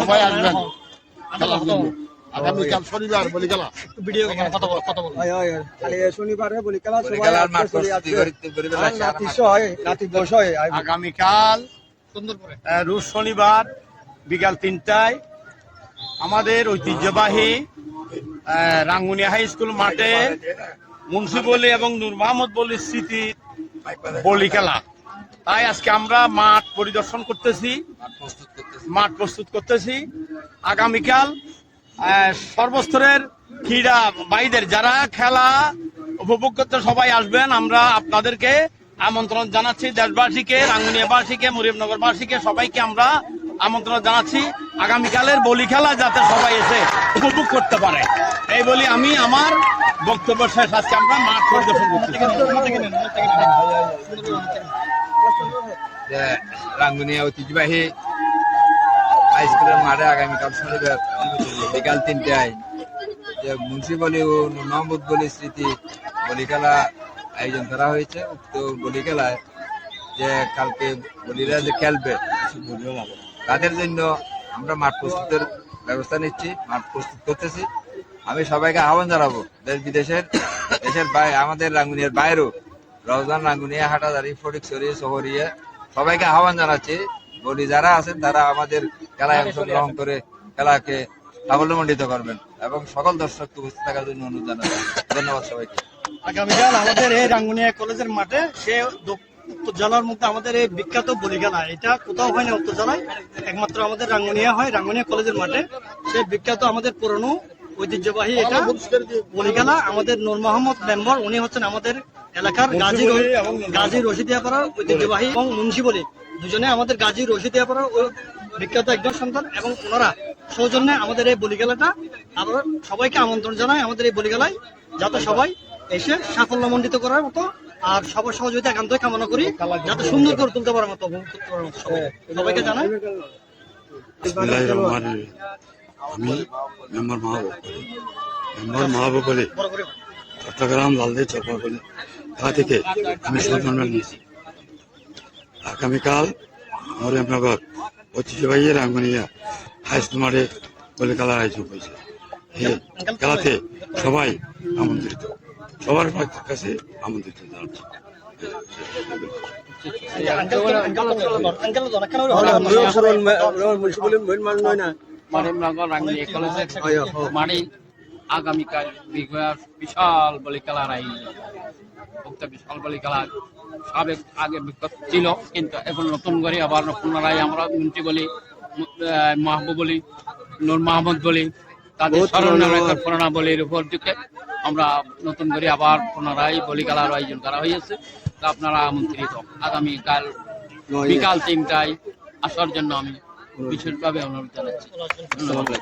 সবাই আসবেন আগামীকাল শনিবার বলি খেলা শনিবারে বলি খেলা আগামীকাল রোজ শনিবার বিকাল ৩টায় আমাদের ঐতিহ্যবাহী রাঙ্গুনিয়া হাই স্কুল মাঠে মুন্সি বলি এবং নূর মোহাম্মদ বলির স্মৃতি বলি খেলা। তাই আজকে আমরা মাঠ পরিদর্শন করতেছি, মাঠ প্রস্তুত করতেছি। আগামীকাল সর্বস্তরের ক্রীড়া ভাইদের যারা খেলা উপভোগ করতে সবাই আসবেন। আমরা আপনাদেরকে আমন্ত্রণ জানাচ্ছি, দেশবাসীকে, রাঙ্গুনিয়াবাসীকে, মুরিবনগরবাসীকে সবাইকে আমরা আমন্ত্রণ জানাচ্ছি আগামীকালের বলি খেলা যাতে সবাই এসে উপভোগ করতে পারে। এই বলি আমি আমার বক্তব্য শেষ। আজকে আমরা মাঠ পরিদর্শন করতেছি। রাঙ্গুনিয়া ঐতিহ্যবাহী হাই স্কুলের মাঠে আগামীকাল শনিবার বিকাল ৩টায় যে মুন্সি বলি ও মোহাম্মদ বলি স্মৃতি বলি খেলা আয়োজন করা হয়েছে। উক্ত বলি খেলায় যে কালকে বলিরা যে খেলবে তাদের জন্য আমরা মাঠ প্রস্তুতের ব্যবস্থা নিচ্ছি, মাঠ প্রস্তুত করতেছি। আমি সবাইকে আহ্বান জানাবো, দেশ বিদেশের আমাদের রাঙ্গুনিয়ার বাইরেও রওজান, রাঙ্গুনিয়া, হাটাজারি, ফটিকছড়ি, শহরিয়া সবাইকে আহ্বান জানাচ্ছি। বলি যারা আছেন তারা আমাদের খেলায় অংশগ্রহণ করে খেলাকে সাফল্যমণ্ডিত করবেন এবং সকল দর্শককে উপস্থিত থাকার জন্য অনুরোধ জানাবেন। ধন্যবাদ সবাইকে। আগামীকাল আমাদের এই রাঙ্গুনিয়া কলেজের মাঠে সে উত্তর জেলার মধ্যে আমাদের এই বিখ্যাত বলি খেলা, এটা কোথাও হয় না উত্তর জেলায়, একমাত্র আমাদের রাঙ্গুনিয়া হয়। রাঙ্গুনিয়া কলেজের মাঠে সে বিখ্যাত আমাদের পুরনো ঐতিহ্যবাহী এটা বলি খেলা। আমাদের নূর মোহাম্মদ মেম্বার, উনি হচ্ছেন আমাদের এলাকার গাজী রশিদিয়াপাড়ার ঐতিহ্যবাহী এবং মুন্সি বলি দুজনে আমাদের গাজী রশিদিয়াপাড়ার বিখ্যাত একজন সন্তান, এবং ওনারা সৌজন্যে আমাদের এই বলি খেলাটা আমরা সবাইকে আমন্ত্রণ জানাই আমাদের এই বলি খেলায় যাতে সবাই এসে সাফল্যমণ্ডিত করার মতো আর সবার সহযোগিতা একান্ত কামনা করি, যাতে সুন্দর করে তুলতে পারার মতো সবাইকে জানাই। আমি মেম্বার মাহবুব আলী, চট্টগ্রাম লালদি চরপাবলী তা থেকে আমি সম্মান নিয়েছি। আগামীকাল মরিয়মনগর ঐতিহ্যবাহী রাঙ্গুনিয়া হাই স্কুল মাঠে বলি খেলার আয়োজন হয়েছে। এই খেলাতে সবাই আমন্ত্রিত, সবার কাছে আমন্ত্রিত জানাচ্ছি। মরিয়মনগর রাঙ্গুনিয়া কলেজের মাঠে আগামীকাল বিশাল বলি খেলার আয়োজন। উক্ত বিশাল বলি খেলা সাবেক আগে বিখ্যাত ছিল, কিন্তু এখন নতুন করে আবার পুনরায় আমরা মুন্সি বলি, মাহবুব বলি, নূর মোহাম্মদ বলি তাদের স্মরণীয় পুরানা বলির উপর দিকে আমরা নতুন করে আবার পুনরায় বলি খেলার আয়োজন করা হয়েছে। তা আপনারা আমন্ত্রিত আগামীকাল বিকাল ৩টায় আসার জন্য আমি বিশেষভাবে অনুরোধ জানাচ্ছি। ধন্যবাদ।